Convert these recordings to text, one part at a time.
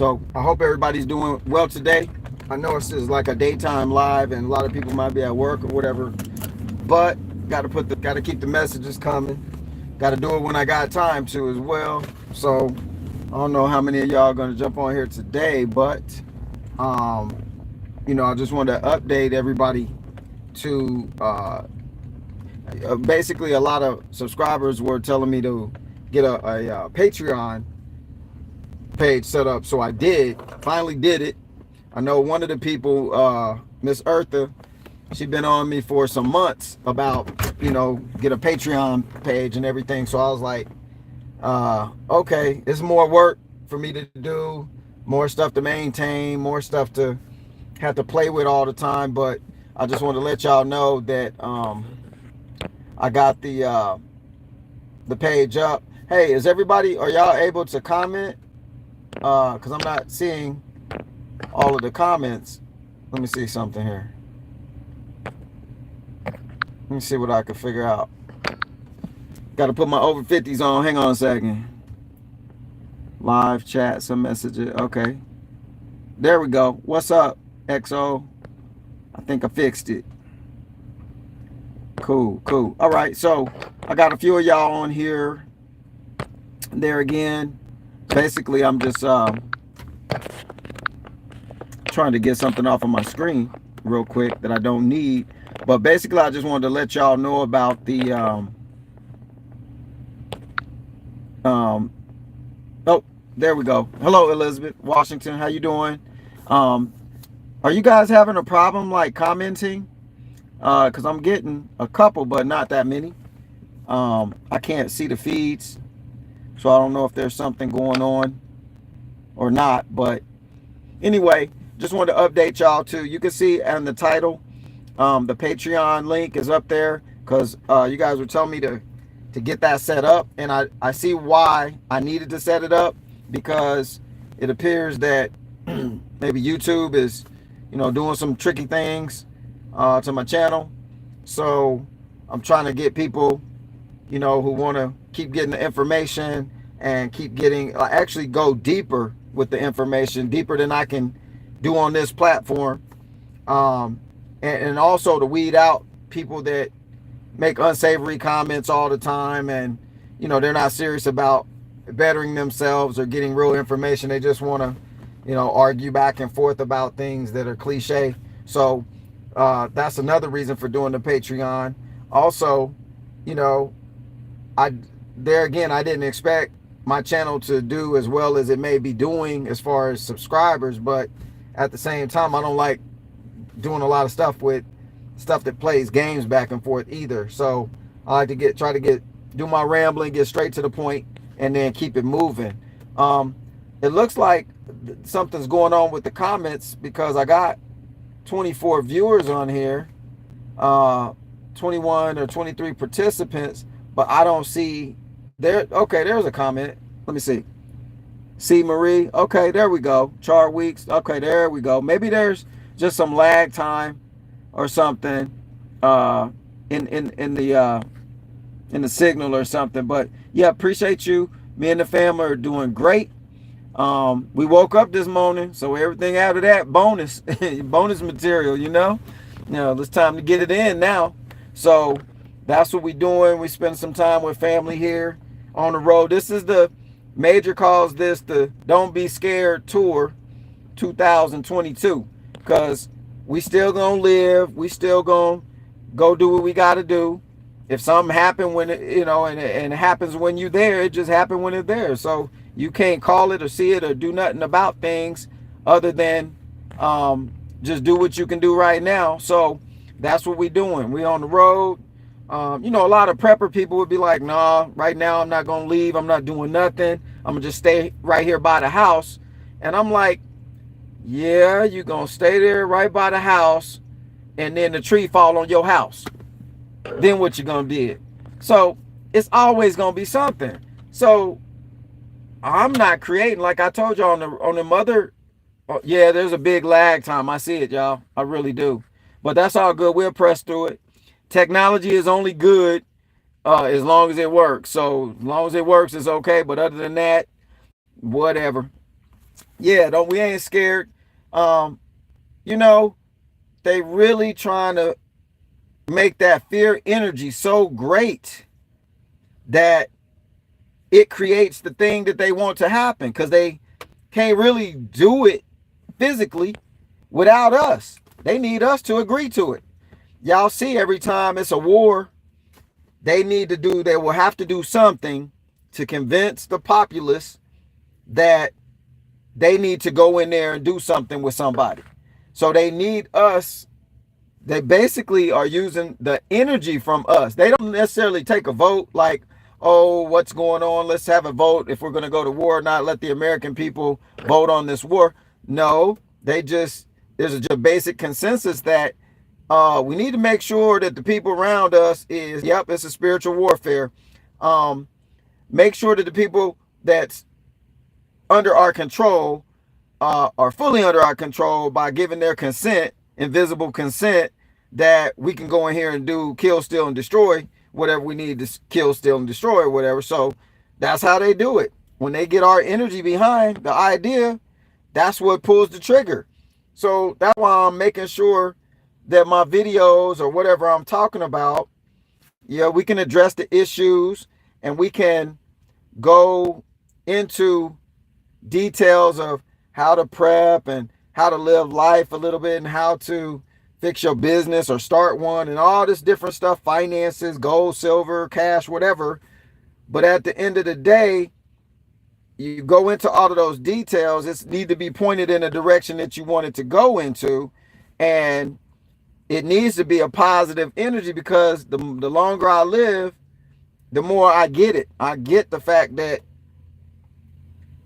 So I hope everybody's doing well today. I know it's just like a daytime live, and a lot of people might be at work or whatever. But got to keep the messages coming. Got to do it when I got time to as well. So I don't know how many of y'all are going to jump on here today, but um, I just want to update everybody to basically a lot of subscribers were telling me to get a Patreon page set up. So I finally did it. I know one of the people, Miss Eartha, she been on me for some months about, get a Patreon page and everything. So I was like, okay, it's more work for me to do, more stuff to maintain, more stuff to have to play with all the time. But I just want to let y'all know that I got the page up. Hey, are y'all able to comment? Because I'm not seeing all of the comments. Let me see something here. Let me see what I can figure out. Got to put my over 50s on. Hang on a second. Live chat, some messages. Okay. There we go. What's up, XO? I think I fixed it. Cool. All right. So I got a few of y'all on here. There again. Basically, I'm just trying to get something off of my screen real quick that I don't need. But basically, I just wanted to let y'all know about the oh, there we go. Hello, Elizabeth Washington. How you doing? Are you guys having a problem like commenting? Because I'm getting a couple, but not that many. I can't see the feeds, so I don't know if there's something going on or not. But anyway, just wanted to update y'all too. You can see in the title, the Patreon link is up there because you guys were telling me to get that set up, and I see why I needed to set it up, because it appears that maybe YouTube is doing some tricky things to my channel. So I'm trying to get people who want to keep getting the information and keep getting actually go deeper with the information, deeper than I can do on this platform, and also to weed out people that make unsavory comments all the time, and they're not serious about bettering themselves or getting real information. They just want to argue back and forth about things that are cliche. So that's another reason for doing the Patreon. Also, I didn't expect my channel to do as well as it may be doing as far as subscribers, but at the same time, I don't like doing a lot of stuff with stuff that plays games back and forth either. So I like to do my rambling, get straight to the point, and then keep it moving. It looks like something's going on with the comments, because I got 24 viewers on here, 21 or 23 participants, but I don't see there. Okay, there's a comment. Let me see. See, Marie. Okay, there we go. Chart weeks. Okay, there we go. Maybe there's just some lag time or something in the signal or something. But yeah, appreciate you. Me and the family are doing great. We woke up this morning, so everything after that bonus bonus material, it's time to get it in now. So that's what we're doing. We spend some time with family here on the road. This is the Major calls this the Don't Be Scared Tour 2022, because we still gonna live, we still gonna go do what we gotta do. If something happened when and it happens when you're there, it just happened when it's there. So you can't call it or see it or do nothing about things other than just do what you can do right now. So that's what we're doing. We on the road. A lot of prepper people would be like, nah, right now I'm not gonna leave. I'm not doing nothing. I'm gonna just stay right here by the house. And I'm like, yeah, you're gonna stay there right by the house, and then the tree fall on your house. Then what you gonna do? So it's always gonna be something. So I'm not creating, like I told y'all on the mother. Yeah, there's a big lag time. I see it, y'all. I really do. But that's all good. We'll press through it. Technology is only good as long as it works. So as long as it works, it's okay. But other than that, whatever. Yeah, don't we ain't scared. Um, you know, they really trying to make that fear energy so great that it creates the thing that they want to happen because they can't really do it physically without us. They need us to agree to it. Y'all see every time it's a war, they will have to do something to convince the populace that they need to go in there and do something with somebody. So they need us. They basically are using the energy from us. They don't necessarily take a vote like, oh, what's going on? Let's have a vote if we're going to go to war or not. Let the American people vote on this war. No, they just, there's a basic consensus that we need to make sure that the people around us is, yep, it's a spiritual warfare. Um, make sure that the people that's under our control are fully under our control by giving their consent, invisible consent, that we can go in here and do kill, steal, and destroy whatever we need to kill, steal, and destroy or whatever. So that's how they do it. When they get our energy behind the idea, that's what pulls the trigger. So that's why I'm making sure that my videos or whatever I'm talking about, yeah, we can address the issues and we can go into details of how to prep and how to live life a little bit and how to fix your business or start one and all this different stuff, finances, gold, silver, cash, whatever. But at the end of the day, you go into all of those details, it's need to be pointed in a direction that you want it to go into. And it needs to be a positive energy because the longer I live, the more I get it. I get the fact that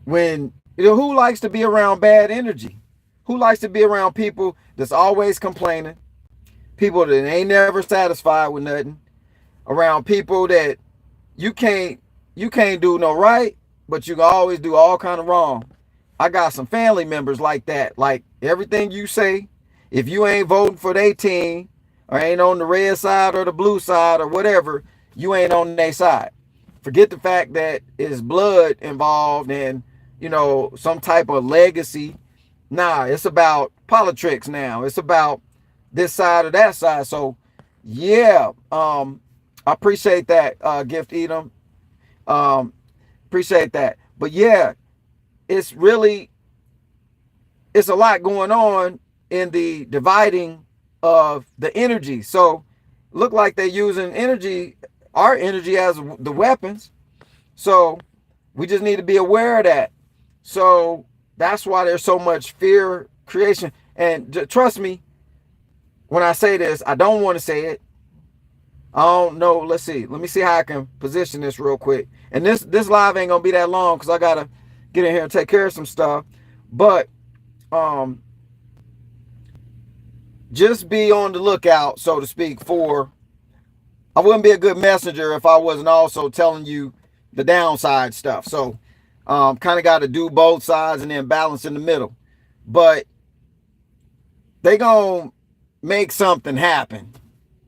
when, who likes to be around bad energy? Who likes to be around people that's always complaining, people that ain't never satisfied with nothing, around people that you can't do no right, but you can always do all kind of wrong. I got some family members like that. Like everything you say, if you ain't voting for their team or ain't on the red side or the blue side or whatever, you ain't on their side. Forget the fact that it's blood involved and, some type of legacy. Nah, it's about politics now. It's about this side or that side. So yeah, I appreciate that, Gift Edom. Appreciate that. But yeah, it's a lot going on in the dividing of the energy. So look like they're using our energy as the weapons. So we just need to be aware of that. So that's why there's so much fear creation. And trust me, when I say this, I don't want to say it. I don't know. Let's see. Let me see how I can position this real quick. And this live ain't gonna be that long because I gotta get in here and take care of some stuff. But just be on the lookout, so to speak, for I wouldn't be a good messenger if I wasn't also telling you the downside stuff. So kind of got to do both sides and then balance in the middle. But they gonna make something happen.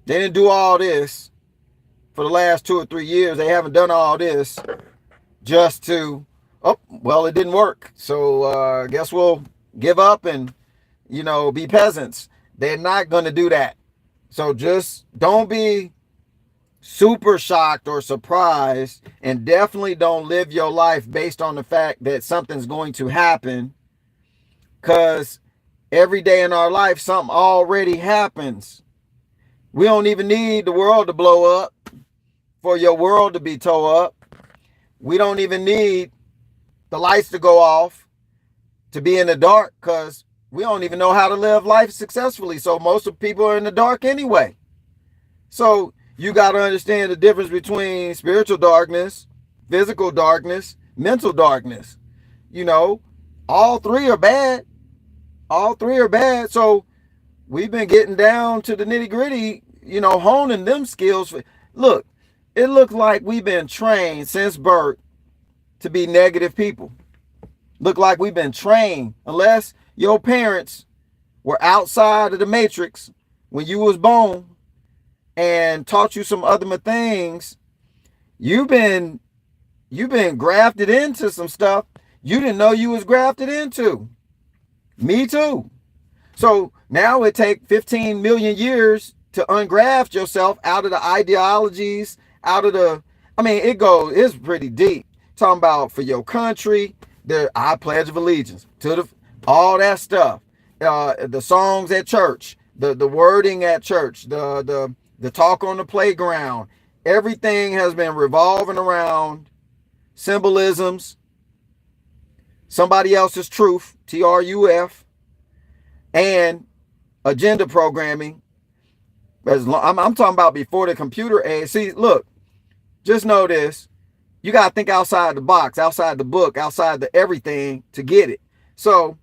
They didn't do all this for the last 2 or 3 years. They haven't done all this just to, oh, well, it didn't work. So I guess we'll give up and, be peasants. They're not going to do that. So just don't be super shocked or surprised, and definitely don't live your life based on the fact that something's going to happen, because every day in our life something already happens. We don't even need the world to blow up for your world to be tore up. We don't even need the lights to go off to be in the dark, because we don't even know how to live life successfully. So most of people are in the dark anyway. So you got to understand the difference between spiritual darkness, physical darkness, mental darkness. All three are bad. All three are bad. So we've been getting down to the nitty gritty, honing them skills. Look, it looks like we've been trained since birth to be negative people. Look like we've been trained, unless your parents were outside of the matrix when you was born and taught you some other things. You've been grafted into some stuff. you didn't know you was grafted into. Me too. So now it take 15 million years to ungraft yourself out of the ideologies, out of the, I mean, it's pretty deep. Talking about for your country, I pledge of allegiance to all that stuff. The songs at church, the wording at church, the talk on the playground, everything has been revolving around symbolisms, somebody else's truth, TRUF, and agenda programming. I'm talking about before the computer age. See, look, just know this. You got to think outside the box, outside the book, outside the everything to get it. So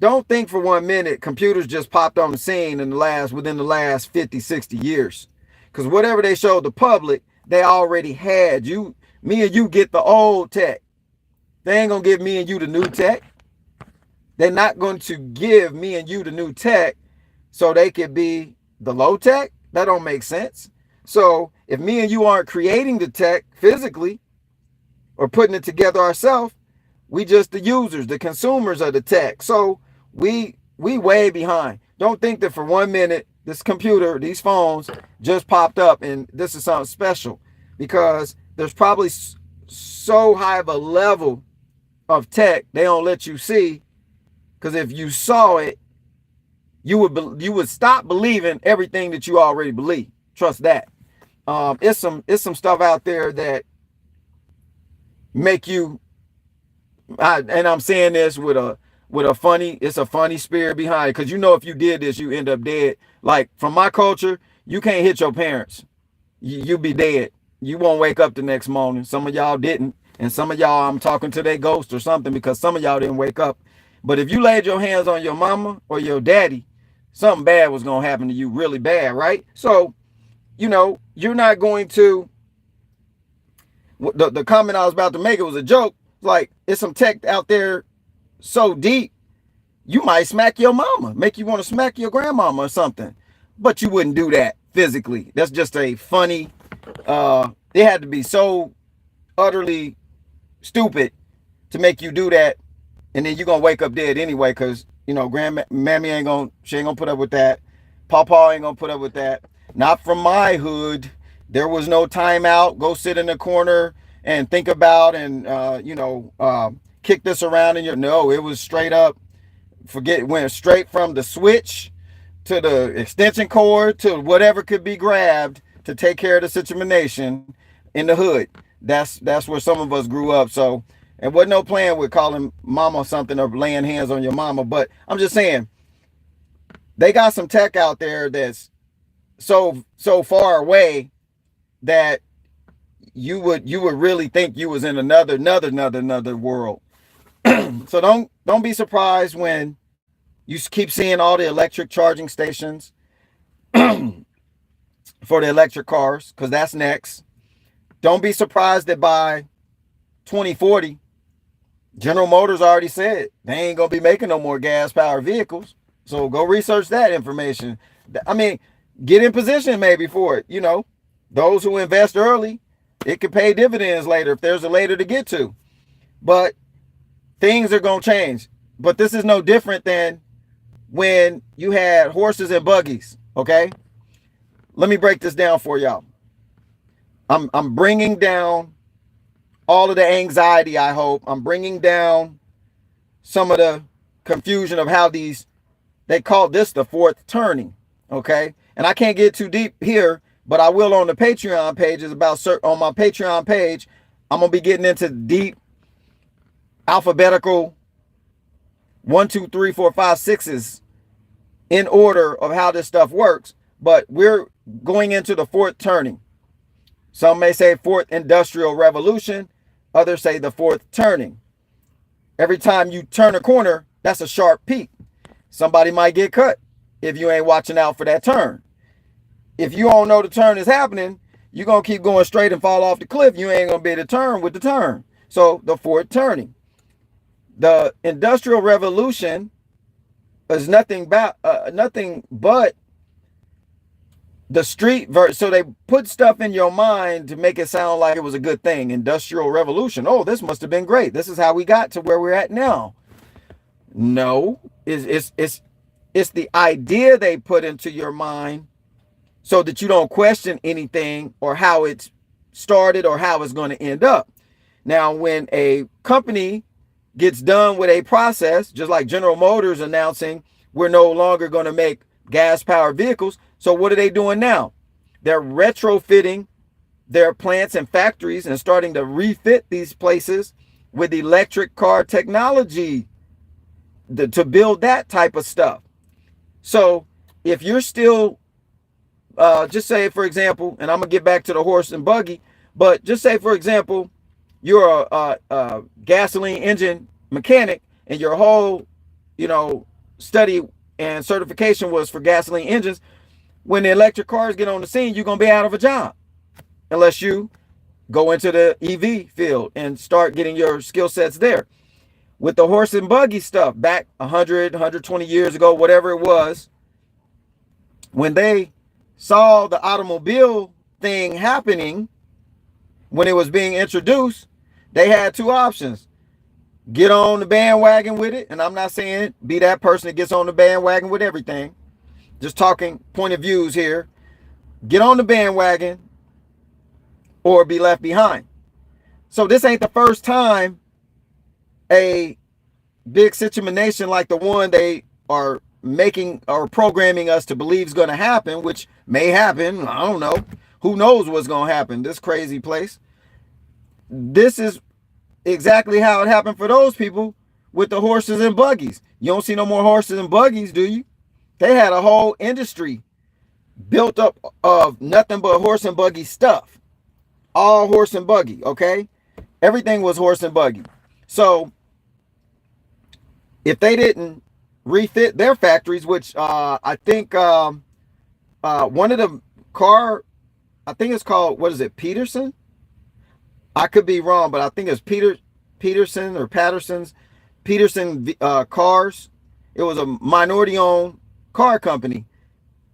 don't think for 1 minute computers just popped on the scene within the last 50, 60 years. Because whatever they showed the public, they already had. Me and you get the old tech. They ain't going to give me and you the new tech. They're not going to give me and you the new tech so they could be the low tech. That don't make sense. So if me and you aren't creating the tech physically or putting it together ourselves, we just the users, the consumers of the tech. So we way behind. Don't think that for 1 minute this computer, these phones just popped up and this is something special, because there's probably so high of a level of tech they don't let you see. Because if you saw it, you would stop believing everything that you already believe. Trust that. It's some stuff out there that make you. And I'm saying this with a funny spirit behind it. Because if you did this, you end up dead. Like from my culture, you can't hit your parents. You be dead. You won't wake up the next morning. Some of y'all didn't, and some of y'all I'm talking to their ghost or something, because some of y'all didn't wake up. But if you laid your hands on your mama or your daddy, something bad was going to happen to you, really bad, right? So, you're not going to, the comment I was about to make, it was a joke. Like, it's some tech out there so deep, you might smack your mama, make you want to smack your grandmama or something. But you wouldn't do that physically. That's just a funny, it had to be so utterly stupid to make you do that. And then you're going to wake up dead anyway, because, Mammy ain't going to put up with that. Pawpaw ain't going to put up with that. Not from my hood. There was no timeout. Go sit in the corner and think about and, kick this around in no, it was straight up. Went straight from the switch to the extension cord to whatever could be grabbed to take care of the situation in the hood. That's where some of us grew up. So, and wasn't no playing with calling mama something or laying hands on your mama. But I'm just saying, they got some tech out there that's so far away that you would really think you was in another world. So don't be surprised when you keep seeing all the electric charging stations for the electric cars, because that's next. Don't be surprised that by 2040, General Motors already said they ain't going to be making no more gas-powered vehicles. So go research that information. I mean, get in position maybe for it. Those who invest early, it could pay dividends later if there's a later to get to. But things are going to change. But this is no different than when you had horses and buggies, okay? Let me break this down for y'all. I'm bringing down all of the anxiety, I hope. I'm bringing down some of the confusion of how they call this the fourth turning, okay? And I can't get too deep here, but I will on the Patreon pages on my Patreon page. I'm going to be getting into deep alphabetical 1, 2, 3, 4, 5, 6s in order of how this stuff works. But we're going into the fourth turning. Some may say fourth industrial revolution. Others say the fourth turning. Every time you turn a corner, that's a sharp peak. Somebody might get cut if you ain't watching out for that turn. If you don't know the turn is happening, you're going to keep going straight and fall off the cliff. You ain't going to be able to turn with the turn. So the fourth turning. The Industrial Revolution is nothing but the street version. So they put stuff in your mind to make it sound like it was a good thing. Industrial revolution. Oh, this must have been great. This is how we got to where we're at now. No, it's the idea they put into your mind so that you don't question anything or how it's started or how it's going to end up. Now, when a company gets done with a process, just like General Motors announcing we're no longer going to make gas-powered vehicles. So what are they doing now? They're retrofitting their plants and factories and starting to refit these places with electric car technology to build that type of stuff. So if you're still, just say, for example, and I'm going to get back to the horse and buggy, but just say, for example, you're a gasoline engine mechanic and your whole, study and certification was for gasoline engines. When the electric cars get on the scene, you're going to be out of a job unless you go into the EV field and start getting your skill sets there. With the horse and buggy stuff back 100, 120 years ago, whatever it was, when they saw the automobile thing happening, when it was being introduced, they had two options. Get on the bandwagon with it. And I'm not saying be that person that gets on the bandwagon with everything. Just talking point of views here. Get on the bandwagon or be left behind. So this ain't the first time a big situation like the one they are making or programming us to believe is going to happen, which may happen. I don't know. Who knows what's going to happen? This crazy place. This is exactly how it happened for those people with the horses and buggies. You don't see no more horses and buggies, do you? They had a whole industry built up of nothing but horse and buggy stuff. All horse and buggy, okay? Everything was horse and buggy. So if they didn't refit their factories, which I think one of the car, I think it's called, what is it, Peterson? I could be wrong, but I think it's Peterson or Peterson cars. It was a minority-owned car company,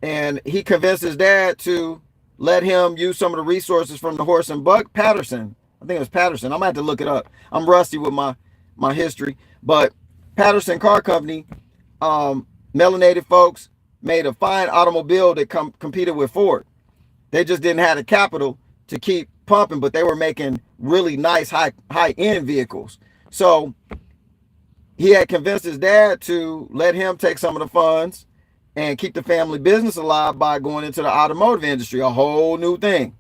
and he convinced his dad to let him use some of the resources from the horse and bug. Patterson, I think it was Patterson. I might have to look it up. I'm rusty with my history, but Patterson Car Company, melanated folks, made a fine automobile that competed with Ford. They just didn't have the capital to keep pumping, but they were making really nice high-end vehicles. So he had convinced his dad to let him take some of the funds and keep the family business alive by going into the automotive industry, a whole new thing.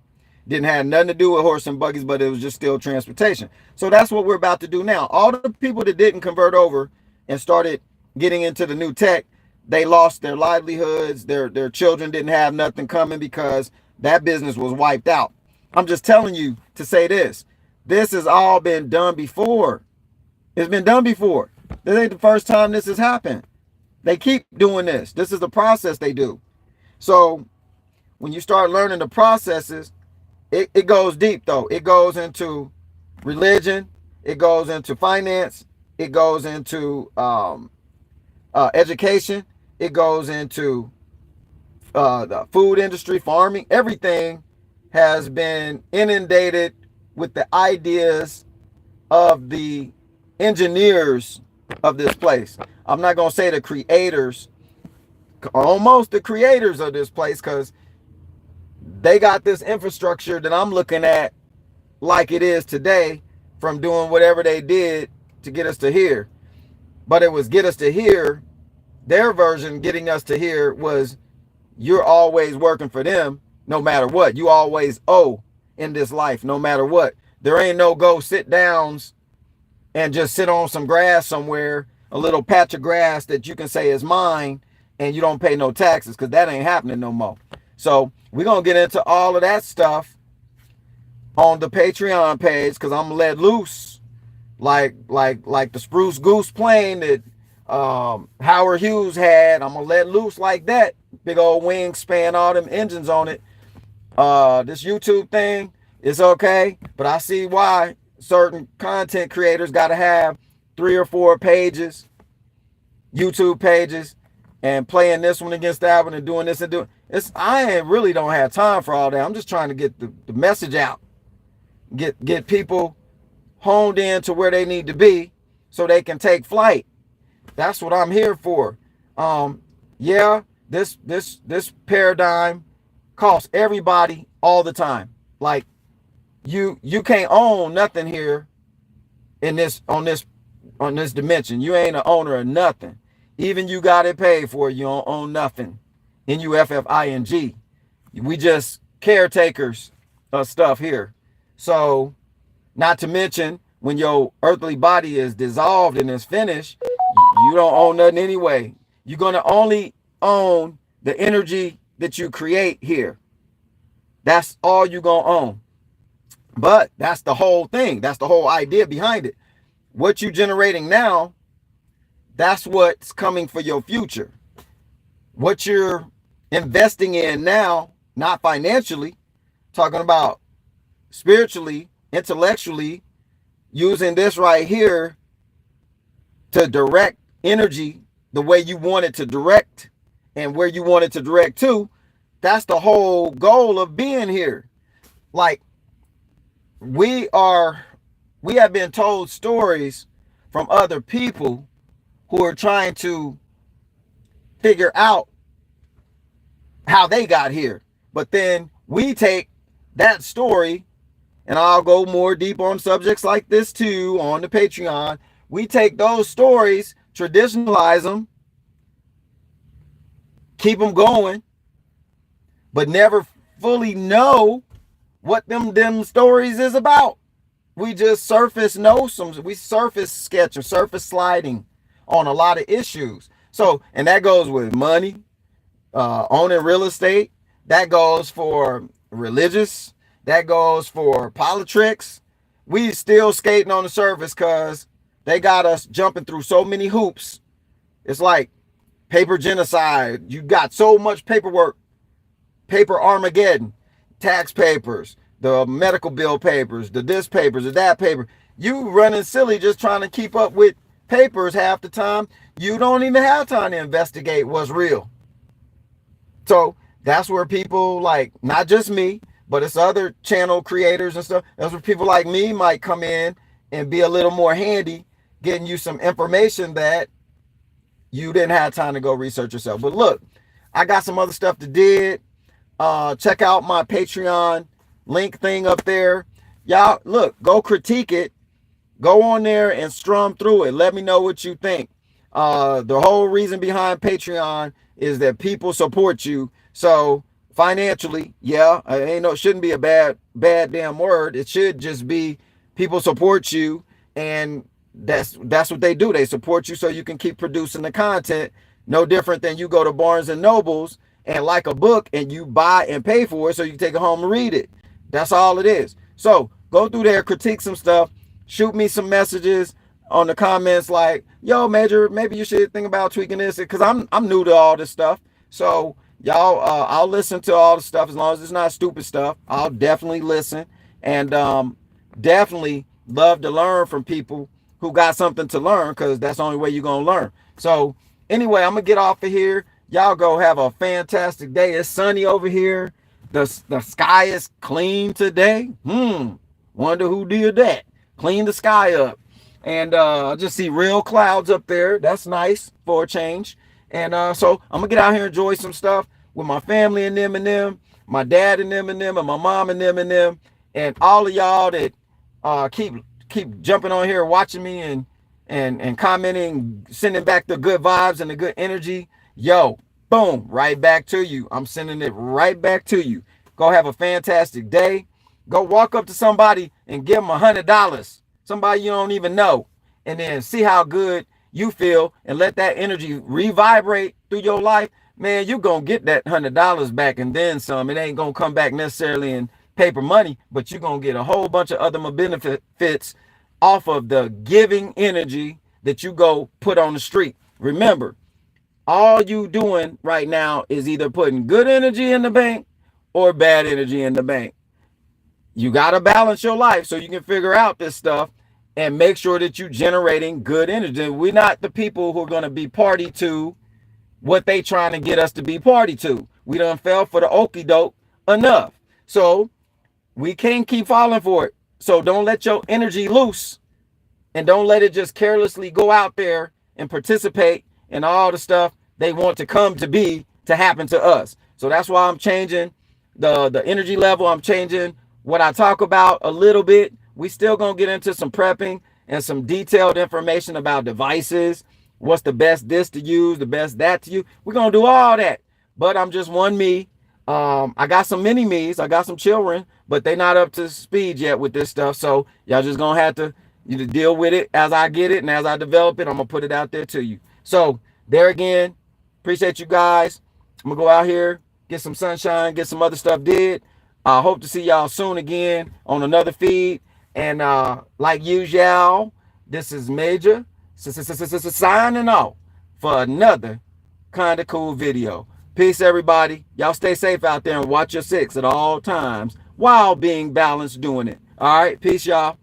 Didn't have nothing to do with horse and buggies, but it was just still transportation. So that's what we're about to do now. All the people that didn't convert over and started getting into the new tech, they lost their livelihoods. Their children didn't have nothing coming because that business was wiped out. I'm just telling you to say this. This has all been done before. It's been done before. This ain't the first time this has happened. They keep doing this. This is the process they do. So when you start learning the processes, it goes deep though. It goes into religion. It goes into finance. It goes into education. It goes into the food industry, farming. Everything has been inundated with the ideas of the engineers of this place. I'm not going to say the creators, almost the creators of this place, because they got this infrastructure that I'm looking at like it is today from doing whatever they did to get us to here. But it was get us to here. Their version getting us to here was you're always working for them no matter what. You always owe in this life no matter what. There ain't no go sit downs and just sit on some grass somewhere, a little patch of grass that you can say is mine, and you don't pay no taxes, because that ain't happening no more. So we're going to get into all of that stuff on the Patreon page, because I'm let loose like the Spruce Goose plane that Howard Hughes had. I'm going to let loose like that. Big old wingspan, all them engines on it. This YouTube thing is okay, but I see why certain content creators got to have 3 or 4 pages, YouTube pages, and playing this one against that one and doing this and doing. I really don't have time for all that. I'm just trying to get the message out. Get people honed in to where they need to be so they can take flight. That's what I'm here for. Yeah, this paradigm costs everybody all the time. Like you can't own nothing here in this on this dimension. You ain't an owner of nothing. Even you got it paid for, you don't own nothing. NUFFING. We just caretakers of stuff here. So, not to mention, when your earthly body is dissolved and is finished, you don't own nothing anyway. You're going to only own the energy that you create here. That's all you're going to own. But that's the whole thing. That's the whole idea behind it. What you're generating now, that's what's coming for your future. What you're investing in now, not financially, talking about spiritually, intellectually, using this right here to direct energy the way you want it to direct and where you want it to direct to. That's the whole goal of being here. Like, we have been told stories from other people who are trying to figure out how they got here. But then we take that story, and I'll go more deep on subjects like this too on the Patreon. We take those stories, traditionalize them, keep them going, but never fully know what them stories is about. We just surface we surface sketch or surface sliding on a lot of issues. So, and that goes with money, owning real estate. That goes for religious. That goes for politics. We still skating on the surface because they got us jumping through so many hoops. It's like paper genocide. You got so much paperwork, paper Armageddon, tax papers, the medical bill papers, the this papers, the that paper. You running silly just trying to keep up with papers half the time. You don't even have time to investigate what's real. So that's where people like, not just me, but it's other channel creators and stuff. That's where people like me might come in and be a little more handy, getting you some information that you didn't have time to go research yourself. But look, I got some other stuff to did. Check out my Patreon link thing up there. Y'all, look, go critique it. Go on there and strum through it. Let me know what you think. The whole reason behind Patreon is that people support you. So financially, yeah, shouldn't be a bad damn word. It should just be people support you, and that's what they do. They support you so you can keep producing the content. No different than you go to Barnes and Nobles and like a book and you buy and pay for it so you can take it home and read it. That's all it is. So go through there, critique some stuff, shoot me some messages on the comments like, yo, Major, maybe you should think about tweaking this, because I'm new to all this stuff. So y'all, I'll listen to all the stuff as long as it's not stupid stuff. I'll definitely listen, and definitely love to learn from people who got something to learn, because that's the only way you're gonna learn. So anyway, I'm gonna get off of here. Y'all go have a fantastic day. It's sunny over here. The sky is clean today. Wonder who did that. Clean the sky up. And I just see real clouds up there. That's nice for a change. And so I'm gonna get out here and enjoy some stuff with my family and them, my dad and them, and my mom and them, and all of y'all that keep jumping on here, watching me and commenting, sending back the good vibes and the good energy. Yo, boom, right back to you. I'm sending it right back to you. Go have a fantastic day. Go walk up to somebody and give them $100. Somebody you don't even know. And then see how good you feel and let that energy revibrate through your life. Man, you're going to get that $100 back and then some. It ain't going to come back necessarily in paper money, but you're going to get a whole bunch of other benefits off of the giving energy that you go put on the street. Remember, all you doing right now is either putting good energy in the bank or bad energy in the bank. You got to balance your life so you can figure out this stuff and make sure that you're generating good energy. We're not the people who are going to be party to what they trying to get us to be party to. We done fell for the okie doke enough. So we can't keep falling for it. So don't let your energy loose, and don't let it just carelessly go out there and participate in all the stuff they want to come to be to happen to us. So that's why I'm changing the energy level. I'm changing what I talk about a little bit. We still gonna get into some prepping and some detailed information about devices. What's the best this to use, the best that to use. We're gonna do all that. But I'm just one me. I got some mini me's. I got some children, but they not up to speed yet with this stuff. So y'all just gonna have to deal with it as I get it, and as I develop it, I'm gonna put it out there to you. So there again, appreciate you guys. I'm gonna go out here, get some sunshine, get some other stuff did. I hope to see y'all soon again on another feed. And like usual, this is Major signing off for another kind of cool video. Peace, everybody. Y'all stay safe out there and watch your six at all times while being balanced doing it. All right. Peace, y'all.